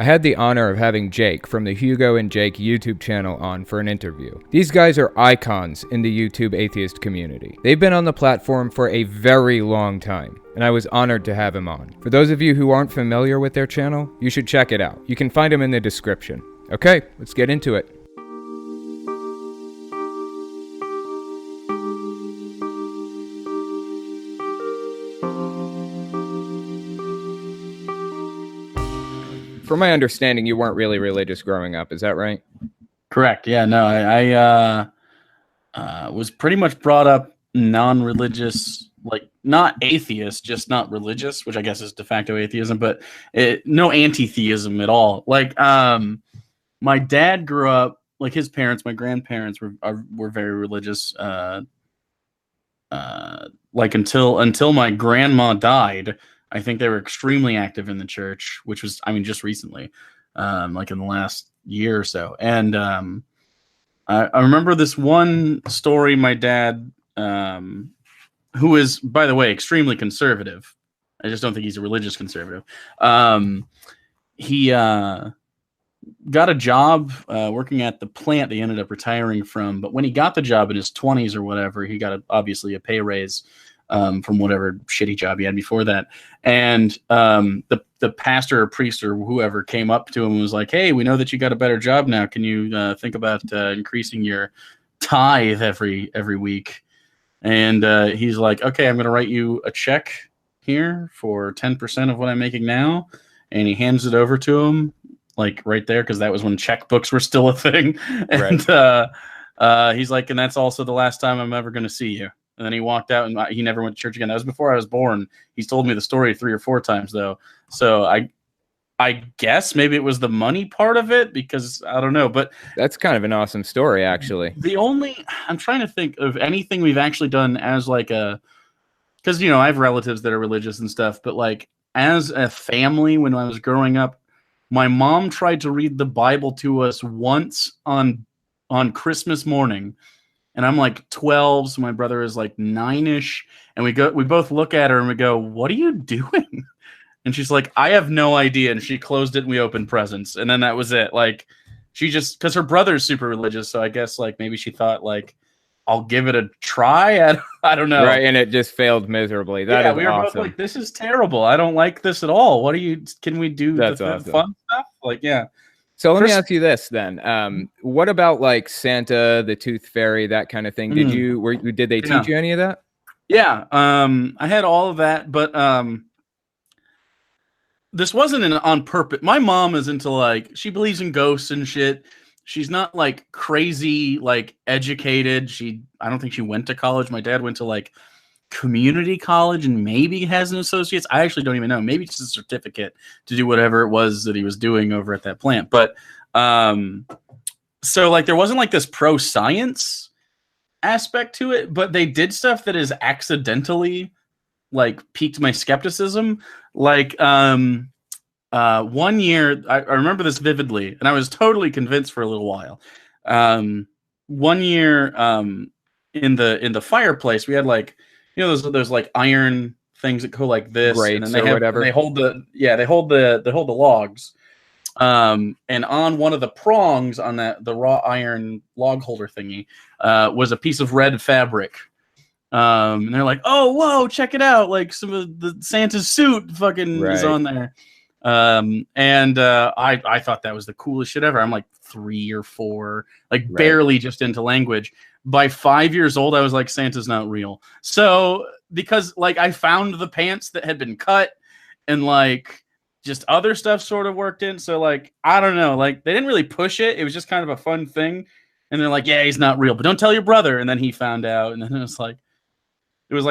I had the honor of having Jake from the Hugo and Jake YouTube channel on for an interview. These guys are icons in the YouTube atheist community. They've been on the platform for a very long time, and I was honored to have him on. For those of you who aren't familiar with their channel, you should check it out. You can find them in the description. Okay, let's get into it. From my understanding, you weren't really religious growing up. Is that right? Correct. Yeah, no, I was pretty much brought up non-religious, like not atheist, just not religious, which I guess is de facto atheism, but no anti-theism at all. Like, my dad grew up, like his parents, my grandparents were very religious. Like until my grandma died, I think they were extremely active in the church, which was, I mean, just recently, like in the last year or so. And I remember this one story. My dad, who is, by the way, extremely conservative. I just don't think he's a religious conservative. He got a job working at the plant they ended up retiring from. But when he got the job in his 20s or whatever, he got obviously a pay raise from whatever shitty job he had before that. And the pastor or priest or whoever came up to him and was like, "Hey, we know that you got a better job now. Can you think about increasing your tithe every week?" And he's like, "Okay, I'm going to write you a check here for 10% of what I'm making now." And he hands it over to him, like right there, because that was when checkbooks were still a thing. And right. He's like, "And that's also the last time I'm ever going to see you." And then he walked out, and he never went to church again. That was before I was born. He's told me the story 3 or 4 times, though. So I guess maybe it was the money part of it, because I don't know. But that's kind of an awesome story, actually. I'm trying to think of anything we've actually done as like because, you know, I have relatives that are religious and stuff, but like as a family, when I was growing up, my mom tried to read the Bible to us once on Christmas morning. And I'm like 12, so my brother is like 9-ish, and we both look at her and we go, "What are you doing?" And she's like, "I have no idea." And she closed it and we opened presents, and then that was it. Like, she just, because her brother's super religious, so I guess like maybe she thought like, I'll give it a try. I don't know. Right, and it just failed miserably. We were awesome. Both like, "This is terrible. I don't like this at all. Can we do the awesome. Fun stuff?" Like, yeah. So let me ask you this then. What about like Santa, the Tooth Fairy, that kind of thing? Did they teach you any of that? Yeah. I had all of that, but this wasn't on purpose. My mom is into like, she believes in ghosts and shit. She's not like crazy, like educated. I don't think she went to college. My dad went to like community college and maybe has an associate's. I actually don't even know. Maybe just a certificate to do whatever it was that he was doing over at that plant. But so like there wasn't like this pro science aspect to it, but they did stuff that is accidentally like piqued my skepticism. Like one year, I remember this vividly, and I was totally convinced for a little while. One year in the fireplace, we had like, you know, those like iron things that go like this, right? And then they hold the logs. And on one of the prongs on the raw iron log holder thingy was a piece of red fabric. And they're like, "Oh, whoa, check it out! Like some of the Santa's suit fucking is on there." And I thought that was the coolest shit ever. I'm like 3 or 4, like barely just into language. By 5 years old, I was like, Santa's not real. So because like I found the pants that had been cut, and like just other stuff sort of worked in. So like, I don't know, like they didn't really push it. It was just kind of a fun thing. And they're like, "Yeah, he's not real, but don't tell your brother." And then he found out, and then it was like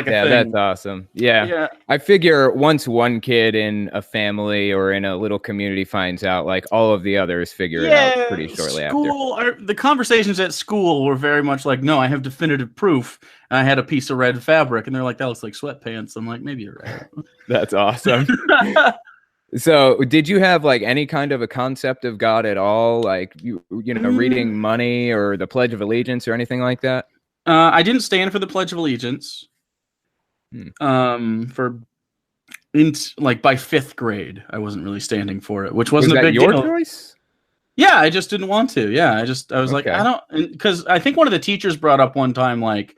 a thing. That's awesome. Yeah. I figure once one kid in a family or in a little community finds out, like all of the others figure it out pretty shortly after. The conversations at school were very much like, "No, I have definitive proof. And I had a piece of red fabric." And they're like, "That looks like sweatpants." I'm like, "Maybe you're right." That's awesome. So did you have like any kind of a concept of God at all? Like you know, reading money or the Pledge of Allegiance or anything like that? I didn't stand for the Pledge of Allegiance. For like by fifth grade, I wasn't really standing for it, which Was wasn't a that big your deal. choice? Yeah, I just didn't want to. Yeah, I was like, Okay. I don't, because I think one of the teachers brought up one time, like,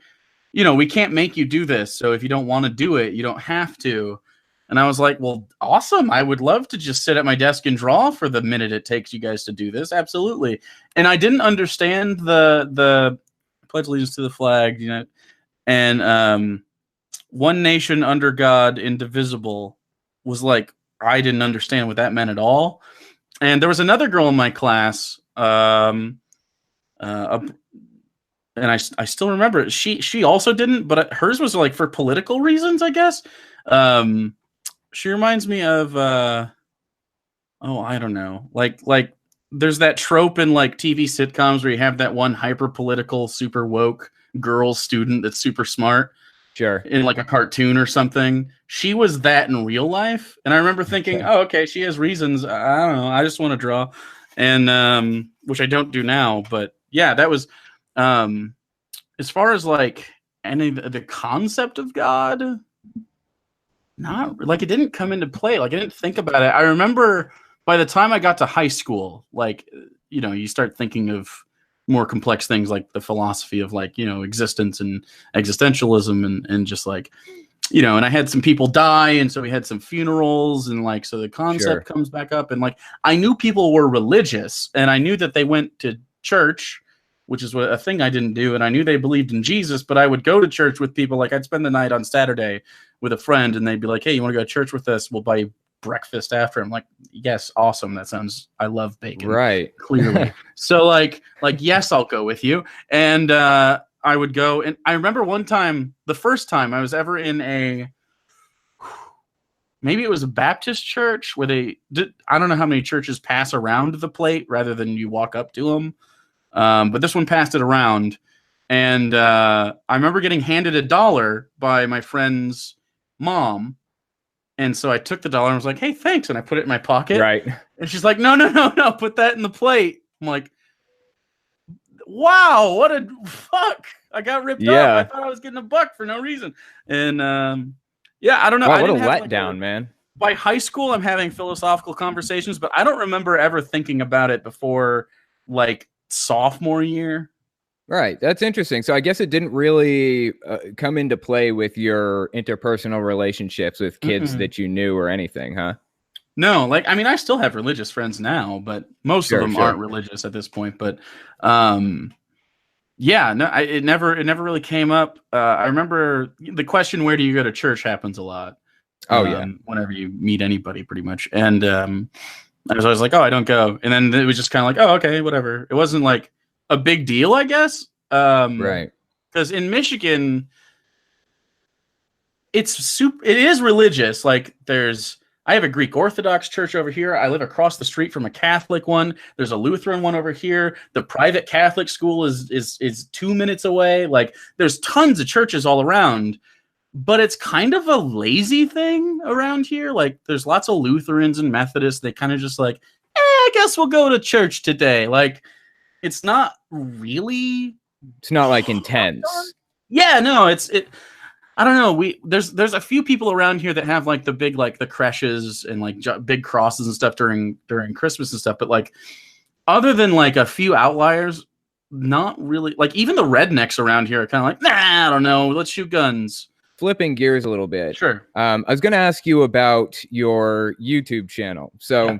we can't make you do this. So if you don't want to do it, you don't have to. And I was like, well, awesome. I would love to just sit at my desk and draw for the minute it takes you guys to do this. Absolutely. And I didn't understand the pledge allegiance to the flag, and one nation under God, indivisible, was like, I didn't understand what that meant at all. And there was another girl in my class, and I still remember it. She also didn't, but hers was like for political reasons, I guess. She reminds me of I don't know, like there's that trope in like TV sitcoms where you have that one hyper political, super woke girl student that's super smart. Sure. In like a cartoon or something. She was that in real life. And I remember thinking, oh, okay, she has reasons. I don't know. I just want to draw. And which I don't do now. But yeah, that was as far as like any the concept of God, not like it didn't come into play. Like I didn't think about it. I remember by the time I got to high school, like, you start thinking of more complex things like the philosophy of like, existence and existentialism and just like, and I had some people die. And so we had some funerals and like, so the concept comes back up and like, I knew people were religious and I knew that they went to church, which is a thing I didn't do. And I knew they believed in Jesus, but I would go to church with people. Like I'd spend the night on Saturday with a friend and they'd be like, hey, you want to go to church with us? We'll buy you breakfast after. I'm like, yes, awesome. I love bacon. Right. Clearly. So like, yes, I'll go with you. And I would go. And I remember one time, the first time I was ever in maybe it was a Baptist church where I don't know how many churches pass around the plate rather than you walk up to them. But this one passed it around. And I remember getting handed $1 by my friend's mom. And so I took the $1 and was like, hey, thanks. And I put it in my pocket. Right. And she's like, no, put that in the plate. I'm like, wow, what a fuck. I got ripped up. I thought I was getting $1 for no reason. And I don't know. Wow, what a letdown, man. By high school, I'm having philosophical conversations, but I don't remember ever thinking about it before like sophomore year. Right. That's interesting. So I guess it didn't really come into play with your interpersonal relationships with kids that you knew or anything, huh? No, like, I mean, I still have religious friends now, but most of them aren't religious at this point. But it never really came up. I remember the question, where do you go to church, happens a lot. Whenever you meet anybody, pretty much. And I was always like, oh, I don't go. And then it was just kind of like, oh, okay, whatever. It wasn't like a big deal, I guess. Right. Because in Michigan, it is religious. Like I have a Greek Orthodox church over here. I live across the street from a Catholic one. There's a Lutheran one over here. The private Catholic school is 2 minutes away. Like there's tons of churches all around, but it's kind of a lazy thing around here. Like there's lots of Lutherans and Methodists. They kind of just like, I guess we'll go to church today. Like it's not really. It's not like intense. Yeah, no, I don't know. There's a few people around here that have like the big, like the creches and like big crosses and stuff during Christmas and stuff. But like, other than like a few outliers, not really. Like even the rednecks around here are kind of like, nah, I don't know. Let's shoot guns. Flipping gears a little bit. Sure. I was going to ask you about your YouTube channel. So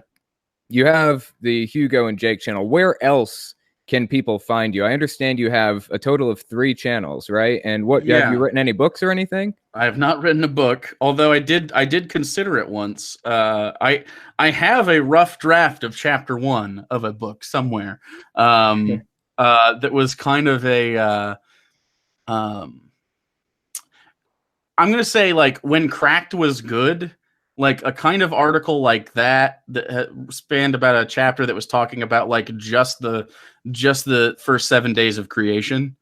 you have the Hugo and Jake channel. Where else can people find you? I understand you have a total of 3 channels, right? And have you written any books or anything? I have not written a book, although I did consider it once. I have a rough draft of chapter 1 of a book somewhere. That was kind of a I'm going to say like when Cracked was good, like a kind of article like that spanned about a chapter that was talking about like just the first 7 days of creation.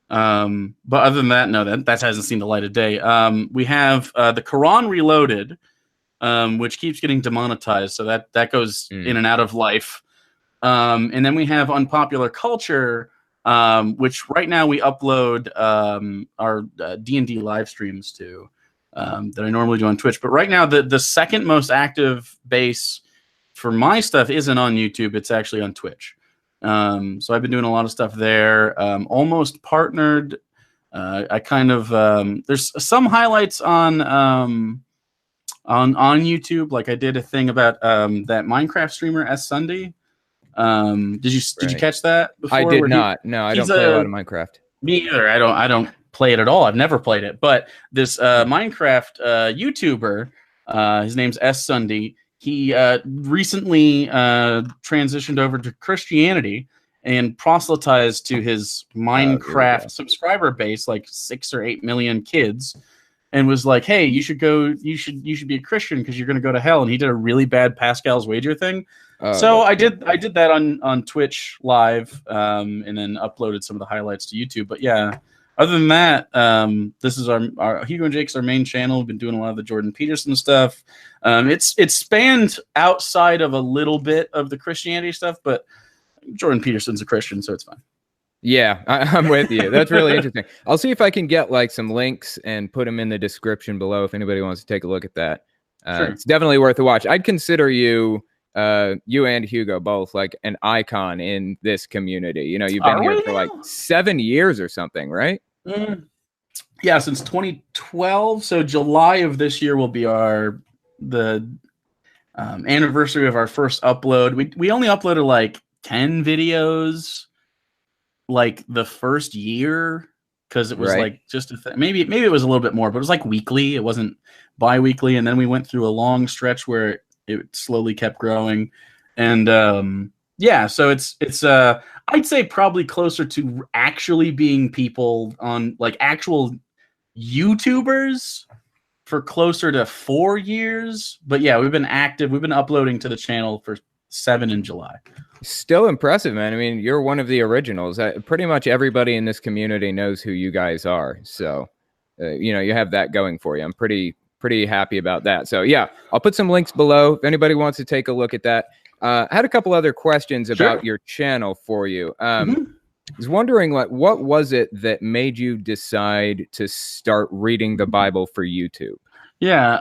But other than that, no, that hasn't seen the light of day. We have the Quran Reloaded, which keeps getting demonetized, so that goes in and out of life. And then we have Unpopular Culture, which right now we upload our D&D live streams to. that I normally do on Twitch. But right now, the second most active base for my stuff isn't on YouTube. It's actually on Twitch. So I've been doing a lot of stuff there. Almost partnered. I kind of there's some highlights on YouTube. Like I did a thing about that Minecraft streamer S Sunday. Did you catch that before? I did not. No, I don't play a lot of Minecraft. Me either. I don't play it at all. I've never played it. But this Minecraft YouTuber, his name's S Sunday. He recently transitioned over to Christianity and proselytized to his Minecraft subscriber base, like 6 or 8 million kids, and was like, "Hey, you should be a Christian because you're going to go to hell." And he did a really bad Pascal's Wager thing. So I did that on Twitch live, and then uploaded some of the highlights to YouTube. But yeah, other than that, this is our Hugo and Jake's our main channel. We've been doing a lot of the Jordan Peterson stuff. It's spanned outside of a little bit of the Christianity stuff, but Jordan Peterson's a Christian, so it's fine. Yeah, I'm with you. That's really interesting. I'll see if I can get like some links and put them in the description below if anybody wants to take a look at that. Sure. It's definitely worth a watch. I'd consider you and Hugo both like an icon in this community. You know, you've been here for like 7 years or something, right? Yeah, since 2012. So July of this year will be the anniversary of our first upload. We only uploaded like 10 videos like the first year because it was like just maybe it was a little bit more, but it was like weekly. It wasn't bi-weekly. And then we went through a long stretch where it slowly kept growing. And yeah, so it's I'd say probably closer to actually being people on like actual YouTubers for closer to 4 years. But yeah, we've been active. We've been uploading to the channel for 7 in July. Still impressive, man. I mean, you're one of the originals. Pretty much everybody in this community knows who you guys are. So, you know, you have that going for you. I'm pretty happy about that. So yeah, I'll put some links below if anybody wants to take a look at that. I had a couple other questions about your channel for you. I was wondering, like, what was it that made you decide to start reading the Bible for YouTube? Yeah,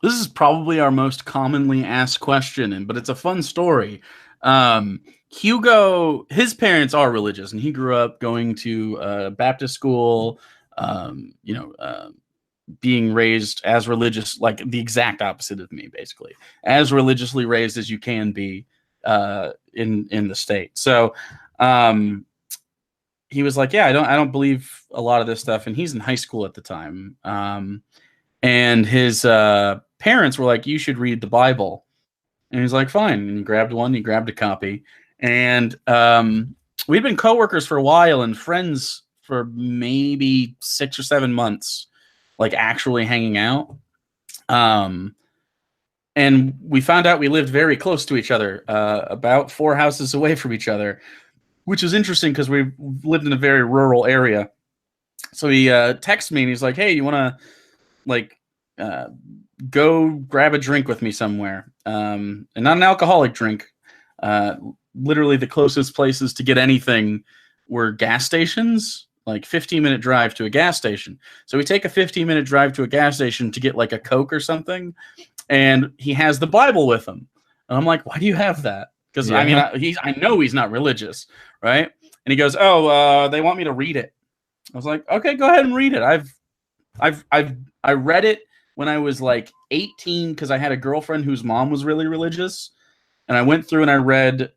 this is probably our most commonly asked question, but it's a fun story. Hugo, his parents are religious, and he grew up going to Baptist school, being raised as religious, like the exact opposite of me, basically, as religiously raised as you can be in the state. So he was like, yeah, I don't believe a lot of this stuff. And he's in high school at the time. And his parents were like, you should read the Bible. And he's like, fine. And he grabbed one, he grabbed a copy. And we'd been coworkers for a while and friends for maybe 6 or 7 months, like actually hanging out. And we found out we lived very close to each other, about 4 houses away from each other, which is interesting because we lived in a very rural area. So he texted me and he's like, hey, you want to like go grab a drink with me somewhere? And not an alcoholic drink. Literally the closest places to get anything were gas stations, like 15-minute drive to a gas station. So we take a 15-minute drive to a gas station to get like a Coke or something. And he has the Bible with him. And I'm like, why do you have that? Because I mean, I know he's not religious, right? And he goes, oh, they want me to read it. I was like, okay, go ahead and read it. I read it when I was like 18 because I had a girlfriend whose mom was really religious, and I went through and I read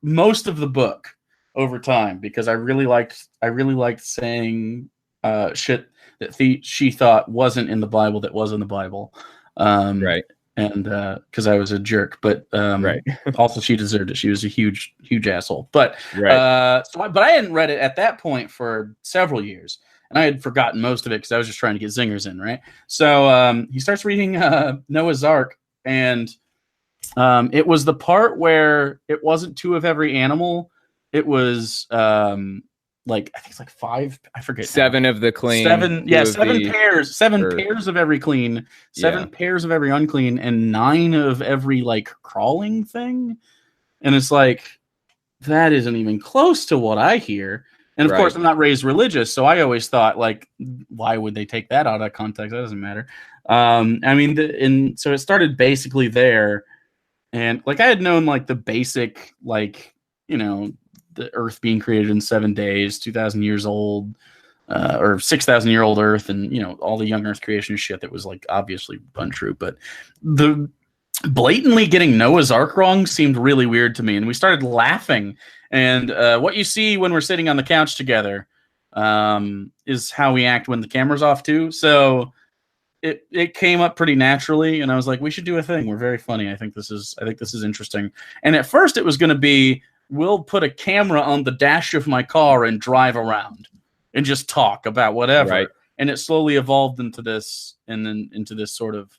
most of the book over time because I really liked saying shit that she thought wasn't in the Bible that was in the Bible, right? And because I was a jerk, but right. Also she deserved it. She was a huge asshole. But right. But I hadn't read it at that point for several years, and I had forgotten most of it because I was just trying to get zingers in, right? So he starts reading Noah's Ark, and it was the part where it wasn't 2 of every animal. It was like I think it's like 5. I forget. 7 of the clean. 7 pairs. 7 pairs of every clean. 7 pairs of every unclean, and 9 of every like crawling thing. And it's like that isn't even close to what I hear. And of course, Right. I'm not raised religious, so I always thought, like, why would they take that out of context? That doesn't matter. I mean, and so it started basically there, and like I had known like the basic, like, you know, the Earth being created in 7 days, 2,000 years old, or 6,000-year-old Earth, and you know all the young Earth creation shit that was like obviously untrue. But the blatantly getting Noah's Ark wrong seemed really weird to me, and we started laughing. And what you see when we're sitting on the couch together is how we act when the camera's off too. So it came up pretty naturally, and I was like, we should do a thing. We're very funny. I think this is interesting. And at first, it was going to be, we'll put a camera on the dash of my car and drive around and just talk about whatever. Right. And it slowly evolved into this, and then into this sort of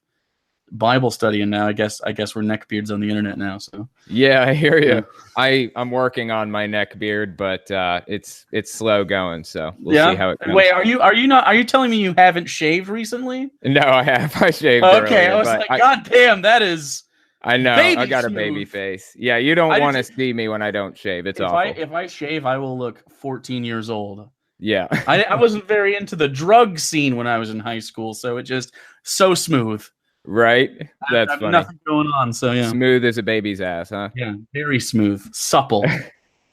Bible study. And now I guess we're neckbeards on the internet now. So Yeah, I hear you. yeah. I'm working on my neck beard, but it's slow going, so we'll Yeah. see how it goes. Wait, are you telling me you haven't shaved recently? No, I have. I shaved Okay, earlier, I was but like, God damn, that is. I know. Baby I got a smooth. baby face. Yeah, you don't I want to just- see me when I don't shave. It's If awful. if I shave, I will look 14 years old. Yeah. I wasn't very into the drug scene when I was in high school, so it just so smooth. Right? That's I have funny. nothing going on, so yeah. Smooth as a baby's ass, huh? Yeah, very smooth, supple.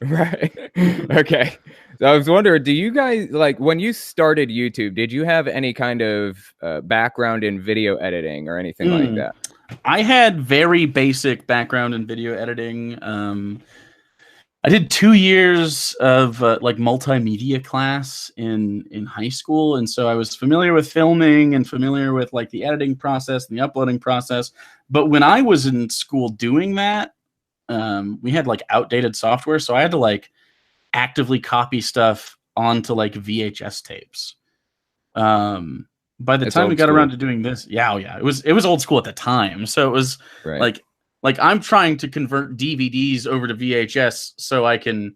Right. Okay. So I was wondering, do you guys, like, when you started YouTube, did you have any kind of background in video editing or anything like that? I had very basic background in video editing. I did 2 years of like multimedia class in high school, and so I was familiar with filming and familiar with like the editing process and the uploading process. But when I was in school doing that, we had like outdated software, so I had to like actively copy stuff onto like VHS tapes. By the It's time we old got school. around to doing this, yeah, it was old school at the time. So it was Right. like I'm trying to convert DVDs over to VHS so I can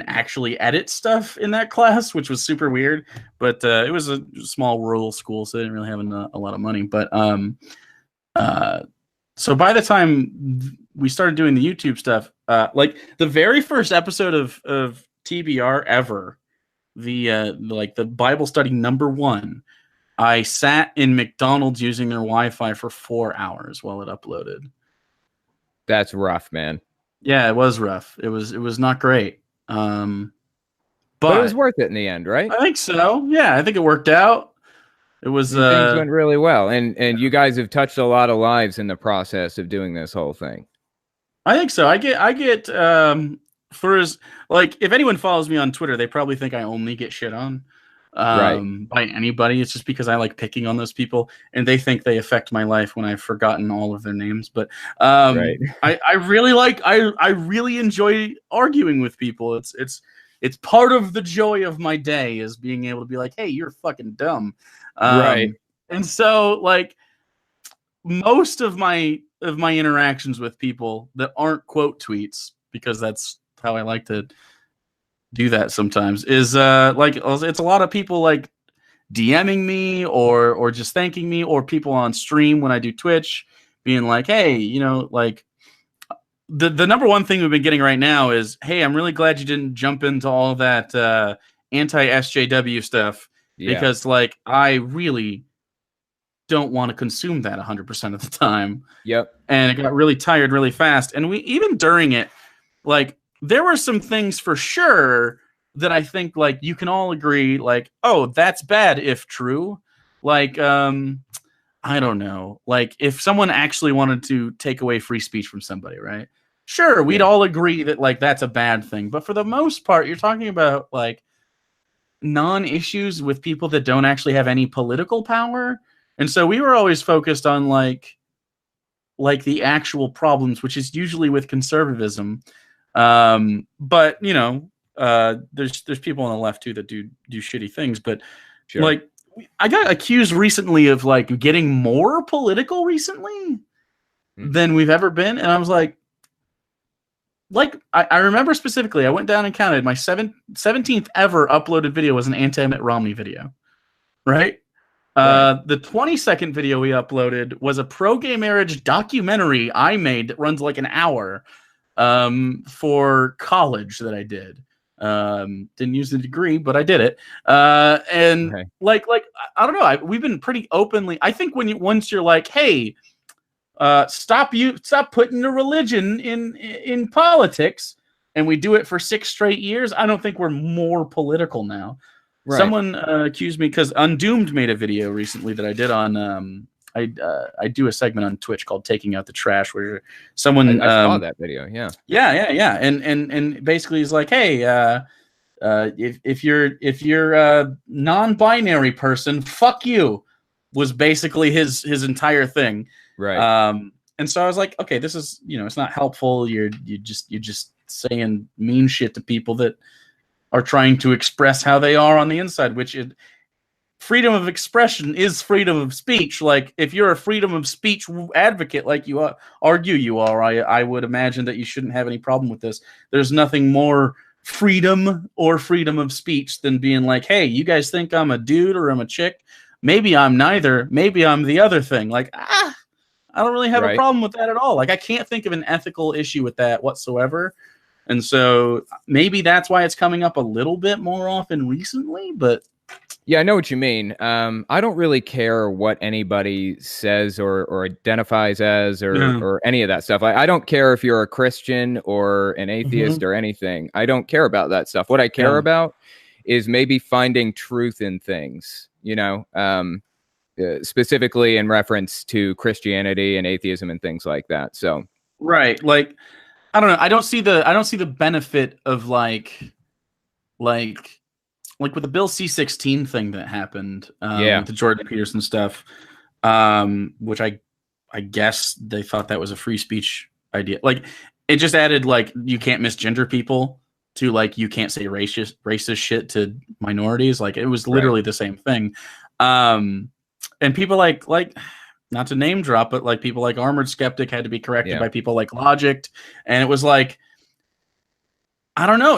actually edit stuff in that class, which was super weird. But it was a small rural school, so they didn't really have a lot of money. But so by the time we started doing the YouTube stuff, like the very first episode of TBR ever, the Bible study #1, I sat in McDonald's using their Wi-Fi for 4 hours while it uploaded. That's rough, man. Yeah, it was rough. It was not great. But it was worth it in the end, right? I think so. Yeah, I think it worked out. It was things went really well, and you guys have touched a lot of lives in the process of doing this whole thing. I think so. I get for as like, if anyone follows me on Twitter, they probably think I only get shit on by anybody. It's just because I like picking on those people, and they think they affect my life when I've forgotten all of their names. But Right. I really enjoy arguing with people. It's part of the joy of my day is being able to be like, hey, you're fucking dumb. Right. And so like most of my interactions with people that aren't quote tweets, because that's how I like to do that sometimes, is like it's a lot of people like DMing me or just thanking me, or people on stream when I do Twitch being like, hey, you know, like the #1 thing we've been getting right now is, hey, I'm really glad you didn't jump into all that anti-SJW stuff, because like I really don't want to consume that 100% of the time. Yep. And it got really tired really fast. And we, even during it, like there were some things for sure that I think like you can all agree, like, oh, that's bad if true. Like, I don't know, like if someone actually wanted to take away free speech from somebody, right? Sure, we'd all agree that like that's a bad thing. But for the most part, you're talking about like non-issues with people that don't actually have any political power. And so we were always focused on like the actual problems, which is usually with conservatism. But you know, there's people on the left too that do shitty things. But Sure. like I got accused recently of like getting more political recently than we've ever been, and I was like I remember specifically, I went down and counted, my 17th ever uploaded video was an anti-Mitt Romney video, right? The 20-second video we uploaded was a pro-gay marriage documentary I made that runs like an hour for college that I did. Didn't use the degree, but I did it. And Right. like I don't know. We've been pretty openly. I think once you're like, hey, stop putting the religion in politics, and we do it for 6 straight years. I don't think we're more political now. Right. Someone accused me because Undoomed made a video recently that I did on. I do a segment on Twitch called "Taking Out the Trash," where someone I saw that video. Yeah. Yeah, and basically he's like, hey, if you're a non-binary person, fuck you, was basically his entire thing. Right. And so I was like, okay, this is, it's not helpful. You're just saying mean shit to people that are trying to express how they are on the inside, freedom of expression is freedom of speech. Like, if you're a freedom of speech advocate, like you argue you are, I would imagine that you shouldn't have any problem with this. There's nothing more freedom of speech than being like, hey, you guys think I'm a dude or I'm a chick? Maybe I'm neither. Maybe I'm the other thing. Like, I don't really have a problem with that at all. Like, I can't think of an ethical issue with that whatsoever. And so maybe that's why it's coming up a little bit more often recently, but yeah, I know what you mean. I don't really care what anybody says or identifies as or any of that stuff. I don't care if you're a Christian or an atheist or anything. I don't care about that stuff. What I care about is maybe finding truth in things, specifically in reference to Christianity and atheism and things like that. So, right. Like, I don't know. I don't see the benefit of like with the Bill C-16 thing that happened, with the Jordan Peterson stuff, which I guess they thought that was a free speech idea. Like, it just added, like, you can't misgender people to, like, you can't say racist shit to minorities. Like, it was literally the same thing. And people like, not to name drop, but like people like Armored Skeptic had to be corrected by people like Logic. And it was like, I don't know,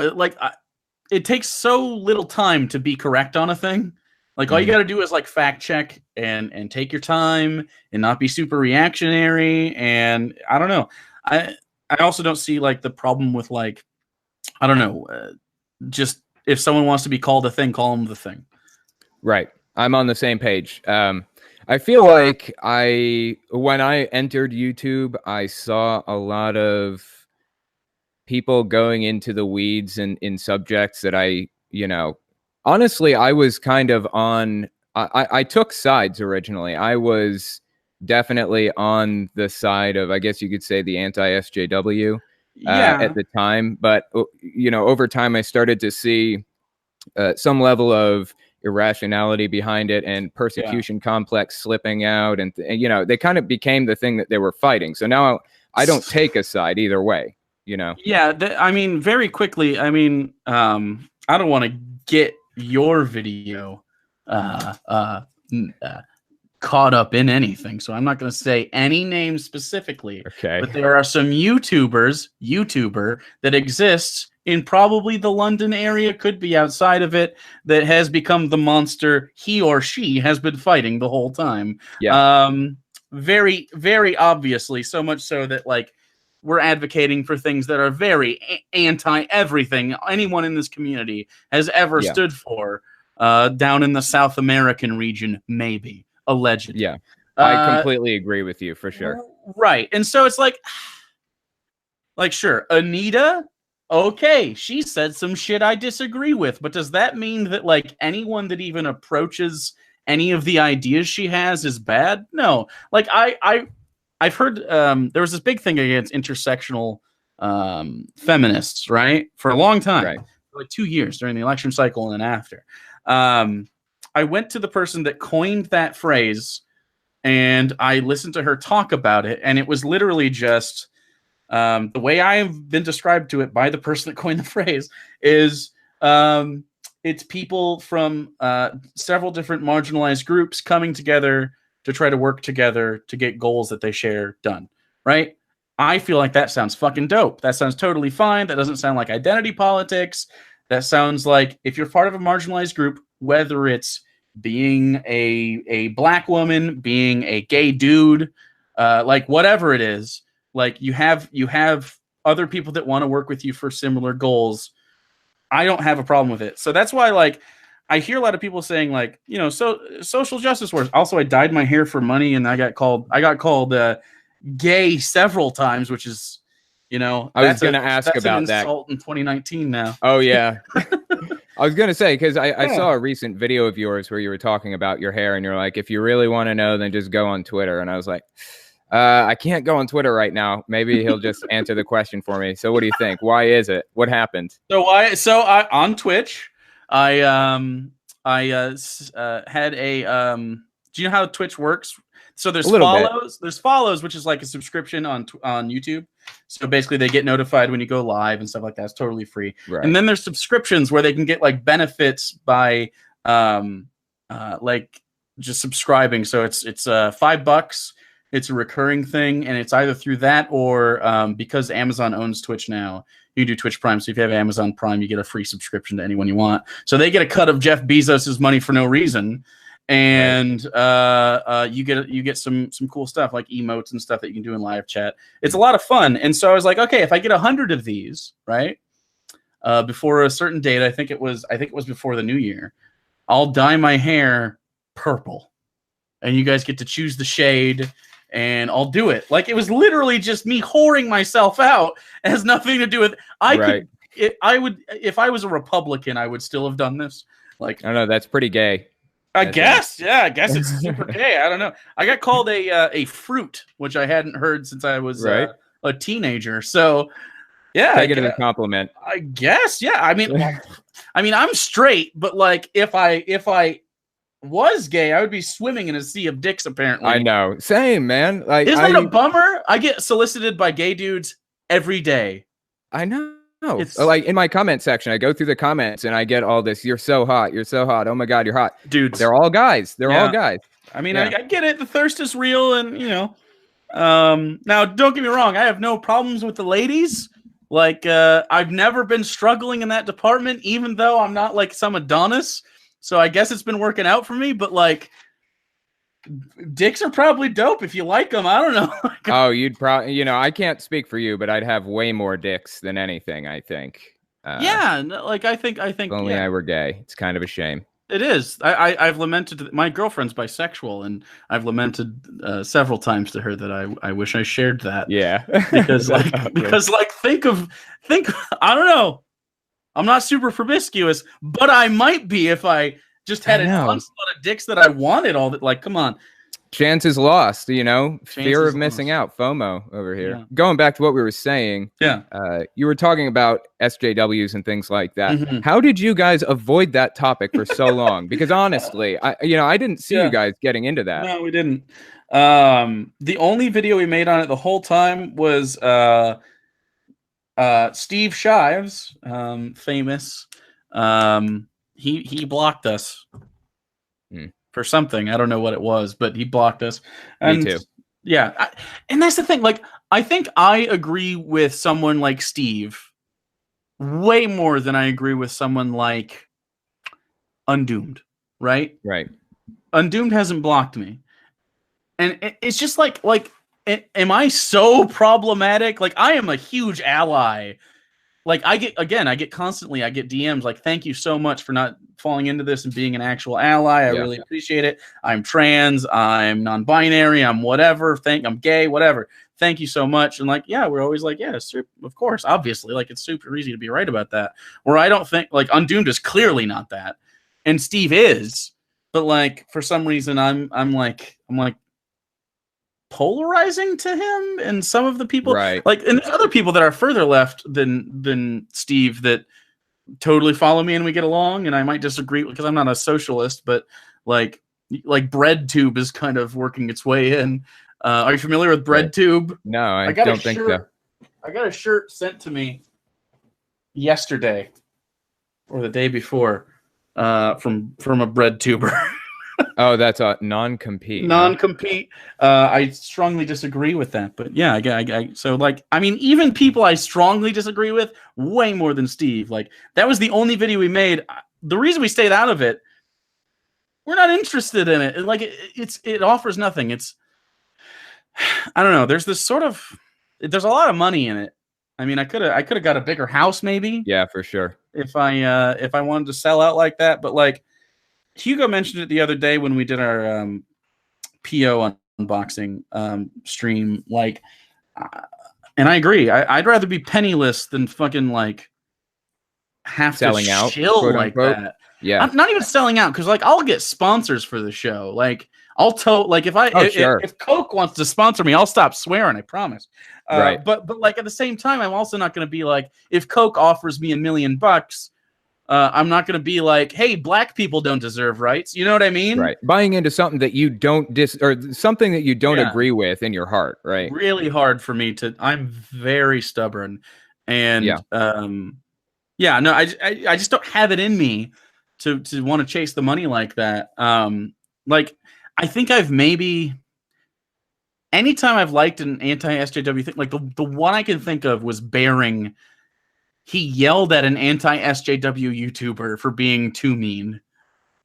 it takes so little time to be correct on a thing. Like, all you got to do is like fact check and take your time and not be super reactionary. And I don't know. I also don't see like the problem with, like, I don't know, just if someone wants to be called a thing, call them the thing. Right. I'm on the same page. I feel like when I entered YouTube, I saw a lot of people going into the weeds in subjects that honestly, I was kind of on, I took sides originally. I was definitely on the side of, I guess you could say, the anti-SJW at the time. But, over time, I started to see some level of irrationality behind it and persecution complex slipping out. And they kind of became the thing that they were fighting. So now I don't take a side either way. I mean, very quickly, I mean, I don't want to get your video caught up in anything, so I'm not going to say any names specifically. Okay. But there are some YouTuber that exists in probably the London area, could be outside of it, that has become the monster he or she has been fighting the whole time. Yeah. Very, very obviously, so much so that, like, we're advocating for things that are very anti-everything anyone in this community has ever stood for, down in the South American region, maybe, allegedly. Yeah, I completely agree with you, for sure. Right. And so it's like, sure, Anita, okay, she said some shit I disagree with, but does that mean that, like, anyone that even approaches any of the ideas she has is bad? No. Like, I've heard there was this big thing against intersectional feminists, right? For a long time, right. For like 2 years during the election cycle and then after. I went to the person that coined that phrase and I listened to her talk about it. And it was literally just the way I've been described to it by the person that coined the phrase is it's people from several different marginalized groups coming together to try to work together to get goals that they share done, right? I feel like that sounds fucking dope. That sounds totally fine. That doesn't sound like identity politics. That sounds like if you're part of a marginalized group, whether it's being a black woman, being a gay dude, like whatever it is, like you have other people that want to work with you for similar goals. I don't have a problem with it. So that's why, like, I hear a lot of people saying, like, you know, so social justice wars. Also, I dyed my hair for money, and I got called gay several times, which is, you know, I was gonna ask that's an about that. insult in 2019 now. Oh yeah. I was gonna say, because I Yeah. saw a recent video of yours where you were talking about your hair, and you're like, if you really want to know, then just go on Twitter. And I was like, I can't go on Twitter right now. Maybe he'll just answer the question for me. So what do you think? Why is it? What happened? So I on Twitch, I had a do you know how Twitch works? So there's A little bit. follows. There's follows, which is like a subscription on YouTube. So basically, they get notified when you go live and stuff like that. It's totally free. Right. And then there's subscriptions where they can get like benefits by like just subscribing. So it's $5. It's a recurring thing, and it's either through that or because Amazon owns Twitch now, you do Twitch Prime. So if you have Amazon Prime, you get a free subscription to anyone you want. So they get a cut of Jeff Bezos's money for no reason. And you get some cool stuff like emotes and stuff that you can do in live chat. It's a lot of fun. And so I was like, okay, if I get 100 of these, right, before a certain date, I think it was before the new year, I'll dye my hair purple, and you guys get to choose the shade, and I'll do it. Like, it was literally just me whoring myself out. It has nothing to do with I would, if I was a Republican, I would still have done this. Like, I don't know. That's pretty gay. I guess it's super gay. I don't know. I got called a fruit, which I hadn't heard since I was a teenager. So yeah, take it as a compliment. I guess. Yeah. I mean, I'm straight, but like if I was gay, I would be swimming in a sea of dicks. Apparently, I know. Same, man. Like, isn't that a bummer? I get solicited by gay dudes every day. I know. It's like in my comment section, I go through the comments and I get all this. You're so hot. You're so hot. Oh my God, you're hot. Dudes. They're all guys. They're all guys. I mean, I get it. The thirst is real. And, you know, now don't get me wrong. I have no problems with the ladies. Like, I've never been struggling in that department, even though I'm not like some Adonis. So I guess it's been working out for me. But like, dicks are probably dope if you like them. I don't know. Oh, you'd probably, you know, I can't speak for you, but I'd have way more dicks than anything, I think. Yeah, like I think. If only I were gay. It's kind of a shame. It is. I've lamented. My girlfriend's bisexual, and I've lamented several times to her that I wish I shared that. Yeah, because think. I don't know. I'm not super promiscuous, but I might be if I just had a onslaught of dicks that I wanted. All that, like, come on. Chance is lost, you know, fear of missing out, FOMO over here. Yeah. Going back to what we were saying, you were talking about SJWs and things like that. Mm-hmm. How did you guys avoid that topic for so long? Because honestly, I didn't see you guys getting into that. No, we didn't. The only video we made on it the whole time was Steve Shives, famous. He blocked us. For something. I don't know what it was, but he blocked us. And me too. Yeah. And that's the thing. Like, I think I agree with someone like Steve way more than I agree with someone like Undoomed, right? Right. Undoomed hasn't blocked me. And it's just like, am I so problematic? Like, I am a huge ally. Like, I get DMs like, thank you so much for not falling into this and being an actual ally. I really appreciate it. I'm trans, I'm non-binary, I'm whatever, I'm gay, whatever. Thank you so much. And like, yeah, we're always like, yeah, of course, obviously, like, it's super easy to be right about that. Where I don't think, like, Undoomed is clearly not that. And Steve is, but like, for some reason, I'm like polarizing to him and some of the people, right? Like, and there's other people that are further left than Steve that totally follow me and we get along, and I might disagree because I'm not a socialist, but like BreadTube is kind of working its way in. Are you familiar with BreadTube? No, I don't think so. I got a shirt sent to me yesterday or the day before from a BreadTuber. Oh, that's a non-compete. Non-compete. I strongly disagree with that, but yeah, so like, I mean, even people I strongly disagree with way more than Steve. Like, that was the only video we made. The reason we stayed out of it, we're not interested in it. Like, it offers nothing. It's, I don't know. There's a lot of money in it. I mean, I could have got a bigger house, maybe. Yeah, for sure. if I wanted to sell out like that. But like Hugo mentioned it the other day when we did our PO unboxing stream, like, and I agree. I'd rather be penniless than fucking like have Selling to out, shill quote like unquote. that. Yeah. I'm not even selling out because like I'll get sponsors for the show. Like I'll tell like Sure. if Coke wants to sponsor me, I'll stop swearing. I promise. Right. But like at the same time, I'm also not going to be like if Coke offers me $1 million. I'm not going to be like, hey, black people don't deserve rights. You know what I mean? Right. Buying into something that you don't or something that you don't agree with in your heart. Right. Really hard for me to. I'm very stubborn, and no, I just don't have it in me to want to chase the money like that. Like I think I've maybe anytime I've liked an anti-SJW thing, like the one I can think of was Bearing. He yelled at an anti-SJW YouTuber for being too mean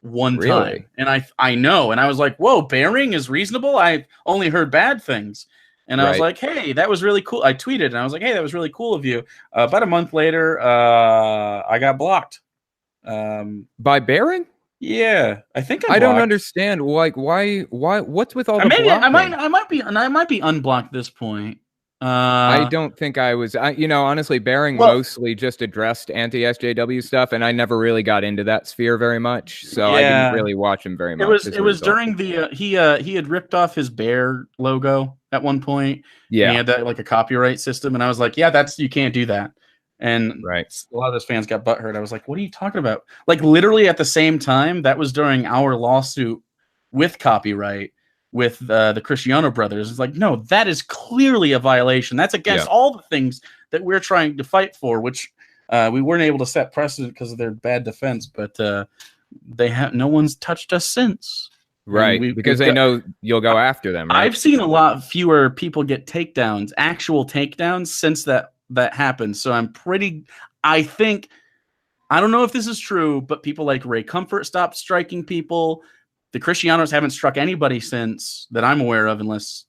one time. And I know. And I was like, whoa, Bearing is reasonable? I've only heard bad things. And I was like, hey, that was really cool. I tweeted and I was like, hey, that was really cool of you. About a month later, I got blocked. By Bearing? Yeah, I think I don't understand. Like, why? What's with all the blocking? I might be unblocked at this point. I don't think I was. Honestly, Bearing mostly just addressed anti-SJW stuff, and I never really got into that sphere very much. So I didn't really watch him very much. It was during the he had ripped off his bear logo at one point. Yeah, and he had that like a copyright system, and I was like, yeah, you can't do that. And a lot of those fans got butthurt. I was like, what are you talking about? Like literally at the same time, that was during our lawsuit with copyright with the Cristiano brothers. It's like, no, that is clearly a violation. That's against all the things that we're trying to fight for, which we weren't able to set precedent because of their bad defense, but no one's touched us since. Right, because they know you'll go after them. Right? I've seen a lot fewer people get takedowns, actual takedowns, since that happened. So I don't know if this is true, but people like Ray Comfort stopped striking people. The Cristianos haven't struck anybody since that I'm aware of, unless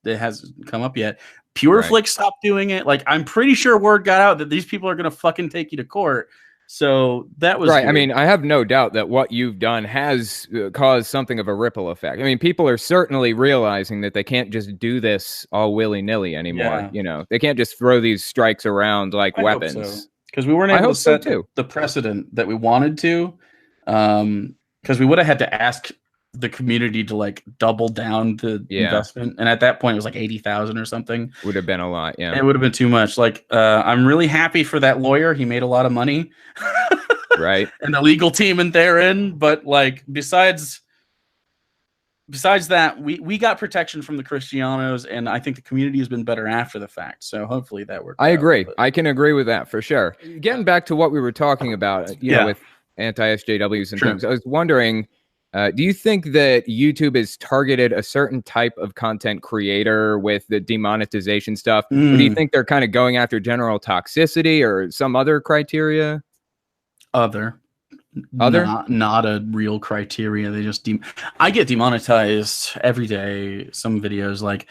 it hasn't come up yet. Pureflix stopped doing it. Like, I'm pretty sure word got out that these people are going to fucking take you to court. So that was right. Weird. I mean, I have no doubt that what you've done has caused something of a ripple effect. I mean, people are certainly realizing that they can't just do this all willy-nilly anymore. Yeah. They can't just throw these strikes around like weapons. Because we weren't able to set the precedent that we wanted to. Because we would have had to ask the community to like double down the investment, and at that point it was like 80,000 or something. Would have been a lot. Yeah, it would have been too much. Like, I'm really happy for that lawyer. He made a lot of money, right? And the legal team in therein. But like, besides that, we got protection from the Cristianos, and I think the community has been better after the fact. So hopefully that worked. I agree. I can agree with that for sure. Getting back to what we were talking about, you know, with anti-SJWs and things, I was wondering, do you think that YouTube has targeted a certain type of content creator with the demonetization stuff? Or do you think they're kind of going after general toxicity or some other criteria? Not a real criteria. They just I get demonetized every day. Some videos like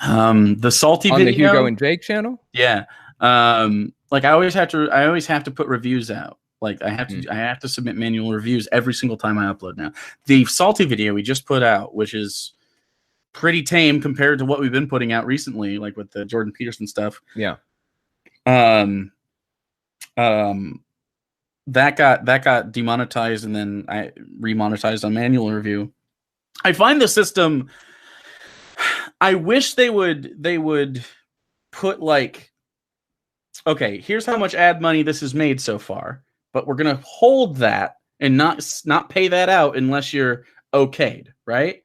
the salty on video the Hugo and Jake channel. Yeah, like I always have to put reviews out. Like I have to submit manual reviews every single time I upload now. The salty video we just put out, which is pretty tame compared to what we've been putting out recently, like with the Jordan Peterson stuff. Yeah. That got demonetized, and then I remonetized on manual review. I find the system, I wish they would put like, okay, here's how much ad money this has made so far, but we're going to hold that and not pay that out unless you're okayed, right?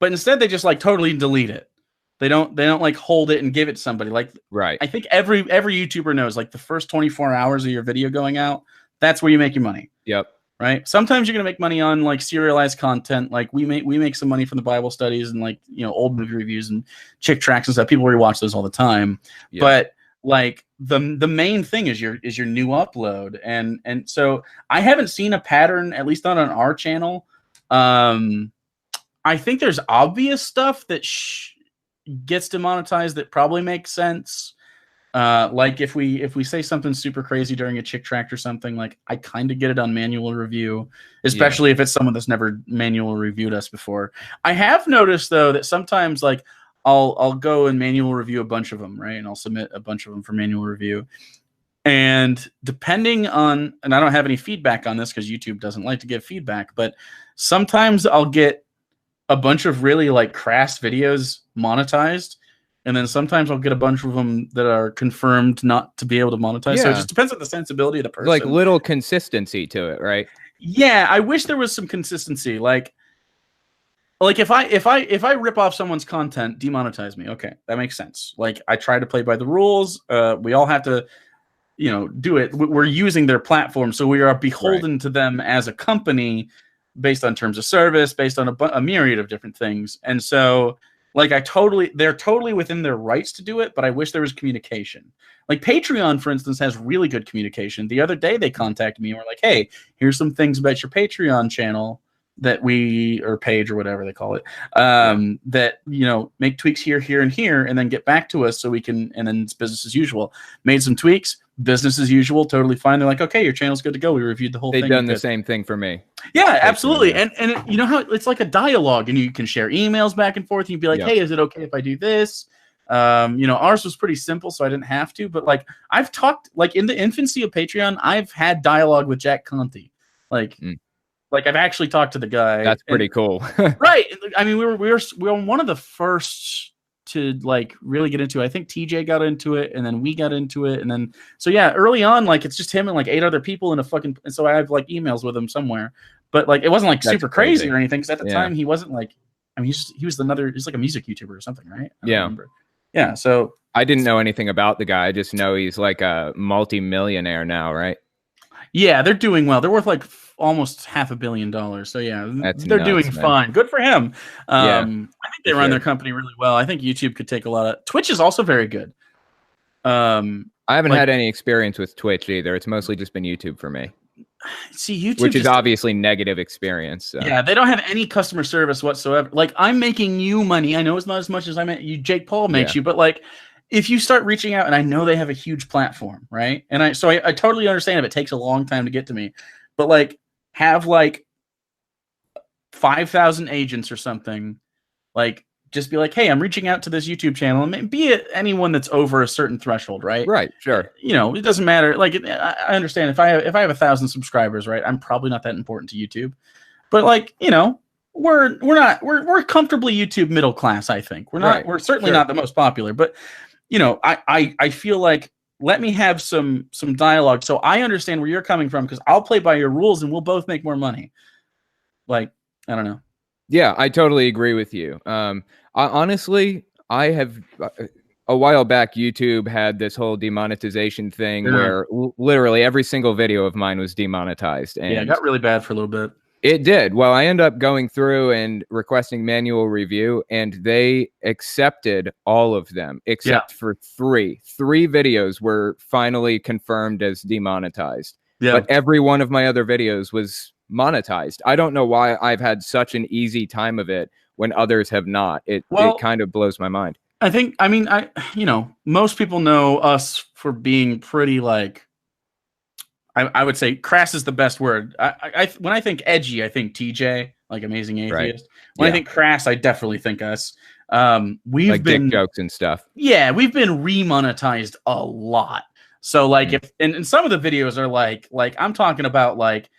But instead they just like totally delete it. They don't like hold it and give it to somebody. Like, right. I think every YouTuber knows, like, the first 24 hours of your video going out, that's where you make your money. Yep. Right. Sometimes you're going to make money on like serialized content. Like we make some money from the Bible studies and like, you know, old movie reviews and chick tracks and stuff. People rewatch those all the time. Yep. But like the main thing is your new upload. And so I haven't seen a pattern, at least not on our channel. I think there's obvious stuff that gets demonetized that probably makes sense. Like if we say something super crazy during a chick tract or something, like I kind of get it on manual review, especially if it's someone that's never manual reviewed us before. I have noticed though that sometimes like I'll go and manual review a bunch of them, right? And I'll submit a bunch of them for manual review. And depending on, and I don't have any feedback on this because YouTube doesn't like to give feedback, but sometimes I'll get a bunch of really like crass videos monetized. And then sometimes I'll get a bunch of them that are confirmed not to be able to monetize. Yeah. So it just depends on the sensibility of the person. Like little consistency to it, right? Yeah, I wish there was some consistency. Like if I rip off someone's content, demonetize me. Okay, that makes sense. Like I try to play by the rules. We all have to, do it. We're using their platform, so we are beholden to them as a company based on terms of service, based on a myriad of different things. And so like they're totally within their rights to do it, but I wish there was communication. Like Patreon, for instance, has really good communication. The other day they contacted me and were like, hey, here's some things about your Patreon channel that or page or whatever they call it, that, make tweaks here, here, and here, and then get back to us so we can, and then it's business as usual. Made some tweaks, business as usual, totally fine. They're like, okay, your channel's good to go. We reviewed the whole thing. They've done the same thing for me. Yeah, absolutely. And you know how it's like a dialogue, and you can share emails back and forth. And you'd be like, hey, is it okay if I do this? Ours was pretty simple, so I didn't have to. But like I've talked, like in the infancy of Patreon, I've had dialogue with Jack Conte. Like I've actually talked to the guy. That's pretty cool. Right. I mean, we were one of the first to like really get into it. I think TJ got into it, and then we got into it, and then so yeah, early on, like it's just him and like 8 other people in a fucking. And so I have like emails with him somewhere, but like it wasn't like super crazy or anything. Because at the time he wasn't like. I mean, he's like a music YouTuber or something, right? I don't remember. Yeah. So I didn't know anything about the guy. I just know he's like a multi-millionaire now, right? Yeah, they're doing well. They're worth like almost $500 million. So yeah, they're doing fine. Good for him. I think they run their company really well. I think YouTube could take a lot of. Twitch is also very good. I haven't had any experience with Twitch either. It's mostly just been YouTube for me. See, YouTube, which is obviously negative experience. So. Yeah, they don't have any customer service whatsoever. Like I'm making you money. I know it's not as much as you. Jake Paul makes you, but like. If you start reaching out, and I know they have a huge platform, right? And I totally understand if it takes a long time to get to me, but like have like 5,000 agents or something, like just be like, hey, I'm reaching out to this YouTube channel, and be it anyone that's over a certain threshold, right? Right, sure. It doesn't matter. Like I understand if I have 1,000 subscribers, right? I'm probably not that important to YouTube, but like we're comfortably YouTube middle class. I think we're not. Right. We're certainly not the most popular, but. I feel like let me have some dialogue so I understand where you're coming from because I'll play by your rules and we'll both make more money. Like, I don't know. Yeah, I totally agree with you. Honestly, I have a while back, YouTube had this whole demonetization thing where literally every single video of mine was demonetized. And it got really bad for a little bit. It did. Well, I ended up going through and requesting manual review, and they accepted all of them except for 3. 3 videos were finally confirmed as demonetized. Yeah. But every one of my other videos was monetized. I don't know why I've had such an easy time of it when others have not. It kind of blows my mind. Most people know us for being pretty like. I would say crass is the best word. When I think edgy, I think TJ, like Amazing Atheist. Right. When I think crass, I definitely think us. We've like been dick jokes and stuff. Yeah, we've been remonetized a lot. So like if and some of the videos are like I'm talking about like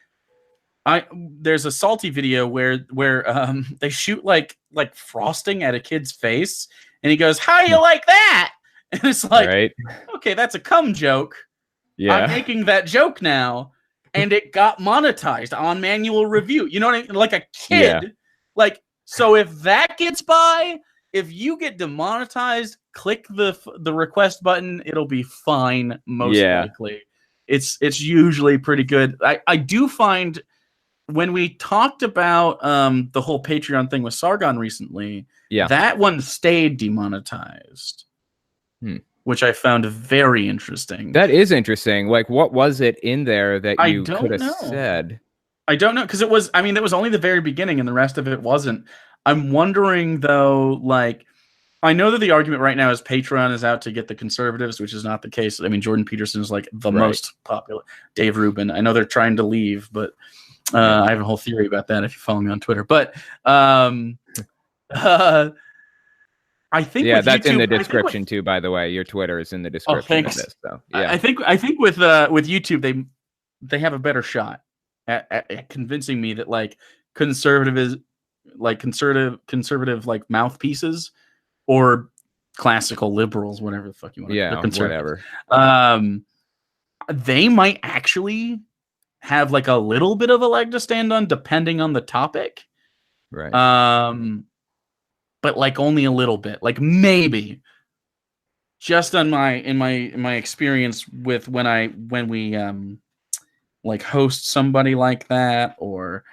there's a salty video where they shoot like frosting at a kid's face and he goes, "How do you like that?" And it's like, okay, that's a cum joke. Yeah. I'm making that joke now, and it got monetized on manual review. You know what I mean? Like a kid. Yeah. Like, so if that gets by, if you get demonetized, click the request button. It'll be fine, most likely. It's usually pretty good. I do find when we talked about the whole Patreon thing with Sargon recently, that one stayed demonetized. Which I found very interesting. That is interesting. Like, what was it in there that you could have said? I don't know, because it was only the very beginning, and the rest of it wasn't. I'm wondering, though, like, I know that the argument right now is Patreon is out to get the conservatives, which is not the case. I mean, Jordan Peterson is like the most popular. Dave Rubin. I know they're trying to leave, but I have a whole theory about that if you follow me on Twitter. But I think with that's YouTube, in the description too. By the way, your Twitter is in the description of this. So yeah, I think with YouTube they have a better shot at convincing me that like conservative like mouthpieces or classical liberals, whatever the fuck you want. Yeah, whatever. They might actually have like a little bit of a leg to stand on, depending on the topic. Right. But like only a little bit, like maybe just on in my experience with when we like host somebody like that, or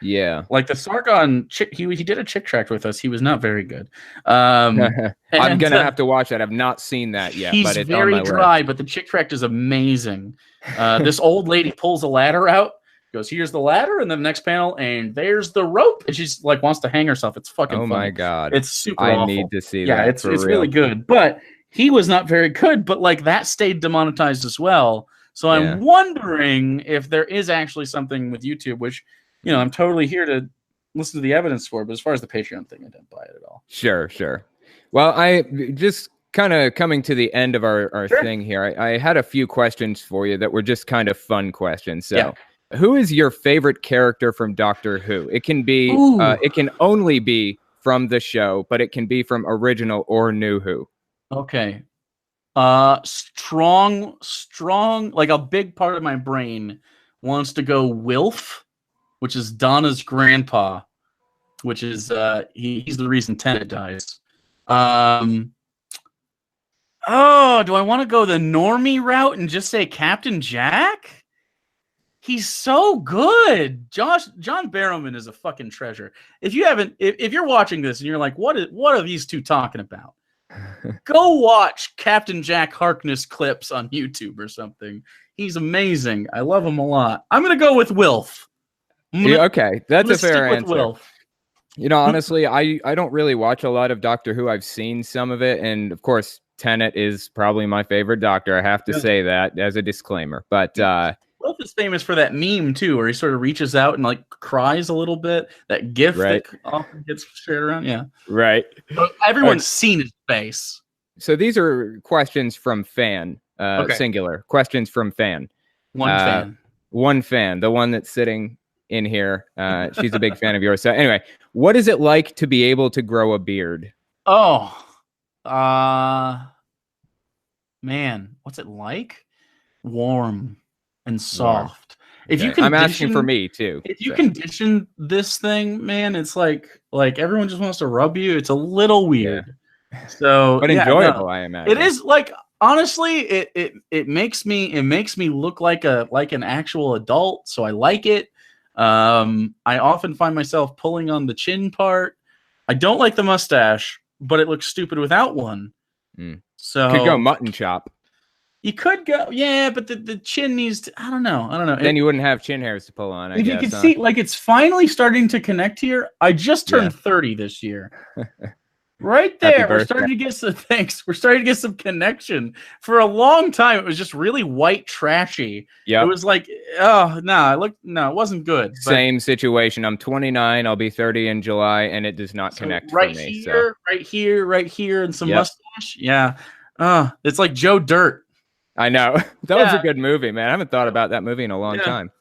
like the Sargon chick, he did a chick tract with us. He was not very good. I'm gonna have to watch that. I've not seen that yet. He's but it's very on my dry, list. but the chick tract is amazing. This old lady pulls a ladder out, goes, here's the ladder, and then the next panel, and there's the rope, and she's like wants to hang herself. It's fucking funny. My god, it's super awful. I need to see that. Yeah, it's really good, but he was not very good, but like that stayed demonetized as well. So I'm wondering if there is actually something with YouTube, which, you know, I'm totally here to listen to the evidence for, but as far as the Patreon thing, I don't buy it at all. Sure. Well, I just kind of coming to the end of our thing here. I had a few questions for you that were just kind of fun questions. So who is your favorite character from Doctor Who? It can be, it can only be from the show, but it can be from original or new Who. Okay. Strong, like a big part of my brain wants to go Wilf, which is Donna's grandpa, which is, he's the reason Tennant dies. Do I want to go the normie route and just say Captain Jack? He's so good. John Barrowman is a fucking treasure. If you're watching this and you're like, what are these two talking about? Go watch Captain Jack Harkness clips on YouTube or something. He's amazing. I love him a lot. I'm gonna go with Wilf. Okay, that's a fair answer. Wilf. You know, honestly, I don't really watch a lot of Doctor Who. I've seen some of it, and of course, Tennant is probably my favorite Doctor. I have to say that as a disclaimer. But Wilf is famous for that meme too, where he sort of reaches out and like cries a little bit. That GIF that often gets shared around. Yeah, right. Everyone's seen his face. So these are questions from fan, singular questions from fan. One fan, the one that's sitting in here. She's a big fan of yours. So anyway, what is it like to be able to grow a beard? Oh, man, what's it like? Warm and soft. If you I'm asking for me too. If you condition this thing, man, it's like everyone just wants to rub you. It's a little weird. So, but enjoyable, I imagine. It is, like, honestly, it makes me look like an actual adult. So I like it. I often find myself pulling on the chin part. I don't like the mustache, but it looks stupid without one. So could go mutton chop. You could go, but the chin needs to, I don't know. Then you wouldn't have chin hairs to pull on, I guess. You can see, like, it's finally starting to connect here. I just turned 30 this year. Right there, we're starting to get some thanks. We're starting to get some connection. For a long time, it was just really white trashy. Yeah, it was like, it wasn't good. But same situation. I'm 29. I'll be 30 in July, and it does not connect for me. Right here, and some mustache. Yeah, it's like Joe Dirt. I know. That was a good movie, man. I haven't thought about that movie in a long time.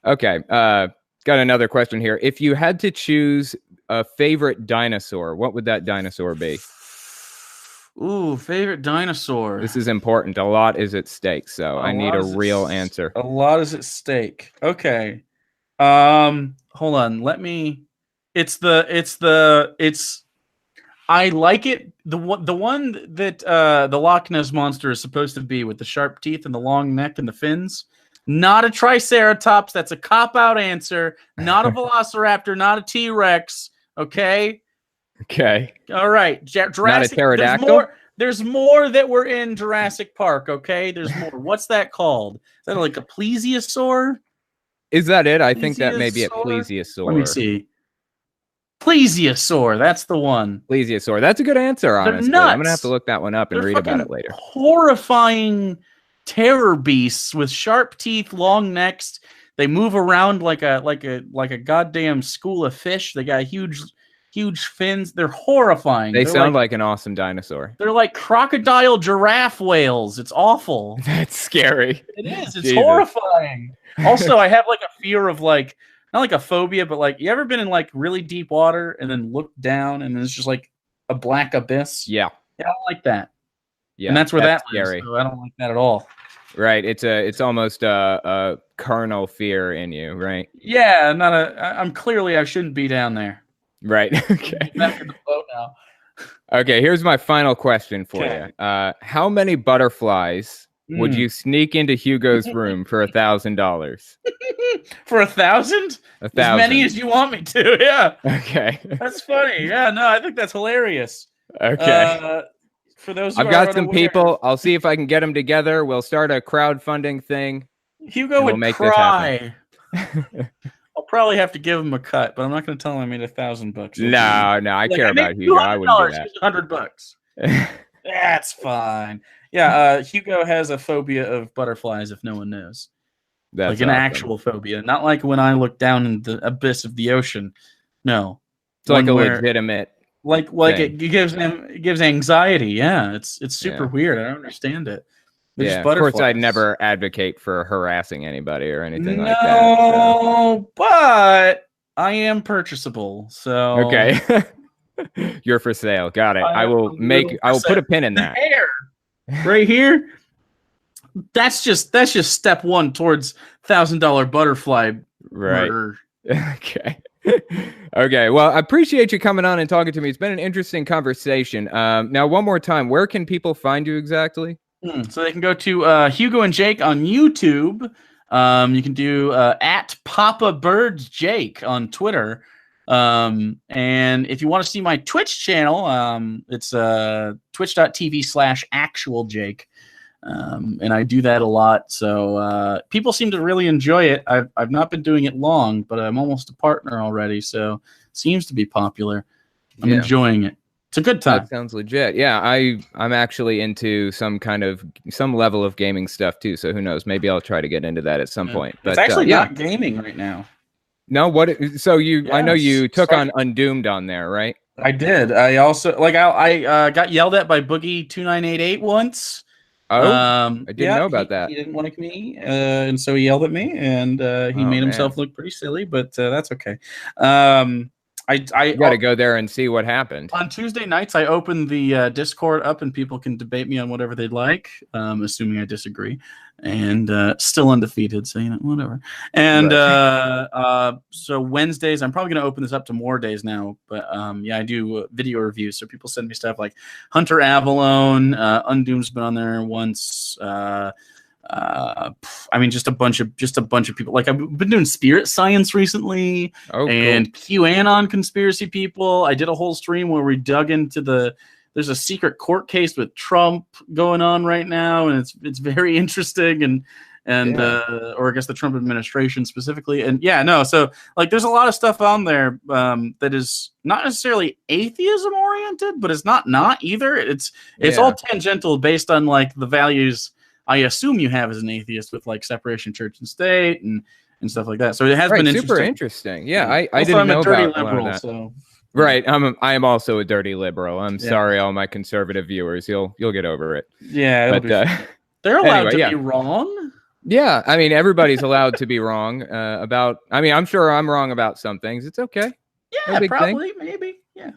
Okay, got another question here. If you had to choose a favorite dinosaur, what would that dinosaur be? Ooh, favorite dinosaur. This is important. A lot is at stake, so I need a real answer. A lot is at stake. Okay. Hold on. I like it. The one that the Loch Ness monster is supposed to be, with the sharp teeth and the long neck and the fins. Not a Triceratops. That's a cop-out answer. Not a Velociraptor. Not a T-Rex. Okay. All right. Jurassic. Not a pterodactyl. There's more that were in Jurassic Park. Okay. There's more. What's that called? Is that like a plesiosaur? Is that it? I think that may be a plesiosaur. Let me see. Plesiosaur, that's the one. Plesiosaur. That's a good answer, honestly. nuts. I'm gonna have to look that one up and They're read about it fucking later. horrifying terror beasts with sharp teeth, long necks. They move around like a goddamn school of fish. They got huge fins. They're horrifying. They They're sound like an awesome dinosaur. They're like crocodile giraffe whales. It's awful. That's scary. It is. It's horrifying. Also, I have like a fear of like, not like a phobia, but like, you ever been in like really deep water and then look down and it's just like a black abyss? Yeah. I don't like that. Yeah, and that's where that's scary. So I don't like that at all. Right. It's almost a carnal fear in you, right? Yeah, I'm clearly I shouldn't be down there. Right. Okay. Back in the boat now. Okay, here's my final question for you. How many butterflies would you sneak into Hugo's room for $1,000? For 1,000? 1,000. As many as you want me to, yeah. Okay. That's funny. Yeah, no, I think that's hilarious. Okay. For those who I've got some people. I'll see if I can get them together. We'll start a crowdfunding thing. Hugo would cry. I'll probably have to give him a cut, but I'm not going to tell him I made $1,000. No, I care about Hugo. I wouldn't do that. $100. That's fine. Yeah, Hugo has a phobia of butterflies. If no one knows, that's like an actual phobia, not like when I look down in the abyss of the ocean. No, it's like a legitimate. Like it gives anxiety. Yeah, it's super weird. I don't understand it. Yeah, of course, I'd never advocate for harassing anybody or anything like that. No, but I am purchasable. So okay, you're for sale. Got it. I will put a pin in that. Right here. That's just step one towards $1,000 butterfly murder. Okay. Okay. Well, I appreciate you coming on and talking to me. It's been an interesting conversation. Now, one more time, where can people find you exactly? So they can go to Hugo and Jake on YouTube. You can do at Papa Birds Jake on Twitter. And if you want to see my Twitch channel, it's twitch.tv/actualjake. And I do that a lot. So people seem to really enjoy it. I've not been doing it long, but I'm almost a partner already. So it seems to be popular. I'm enjoying it. It's a good time. That sounds legit. Yeah, I'm actually into some level of gaming stuff too. So who knows? Maybe I'll try to get into that at some point. But it's actually not gaming right now. No, what? So I know you took on Undoomed on there, right? I did. I also I got yelled at by Boogie2988 once. Oh, I didn't know about that. He didn't like me, and so he yelled at me, and he made himself look pretty silly, but that's okay. I got to go there and see what happened. On Tuesday nights, I open the Discord up, and people can debate me on whatever they'd like, assuming I disagree. And still undefeated, so whatever. And so Wednesdays, I'm probably going to open this up to more days now. But I do video reviews, so people send me stuff like Hunter Avalon, Undoomed's been on there once. Just a bunch of people. Like I've been doing spirit science recently, and QAnon conspiracy people. I did a whole stream where we dug into there's a secret court case with Trump going on right now, and it's very interesting, or I guess the Trump administration specifically. And so like there's a lot of stuff on there that is not necessarily atheism oriented, but it's not either. It's all tangential based on like the values I assume you have as an atheist, with like separation of church and state and stuff like that. So it has been super interesting. Yeah, I also, didn't know I'm a dirty about liberal, that. so. Right, I am also a dirty liberal. I'm sorry, all my conservative viewers. You'll get over it. Yeah, but they're allowed to be wrong. Yeah, I mean everybody's allowed to be wrong about. I mean, I'm sure I'm wrong about some things. It's okay. Yeah, probably, maybe. Yeah.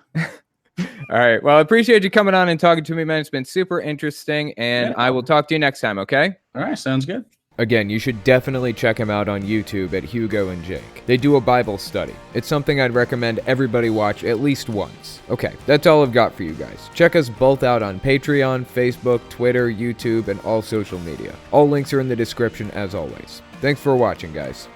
All right. Well, I appreciate you coming on and talking to me, man. It's been super interesting, and I will talk to you next time. Okay. All right. Sounds good. Again, you should definitely check him out on YouTube at Hugo and Jake. They do a Bible study. It's something I'd recommend everybody watch at least once. Okay, that's all I've got for you guys. Check us both out on Patreon, Facebook, Twitter, YouTube, and all social media. All links are in the description as always. Thanks for watching, guys.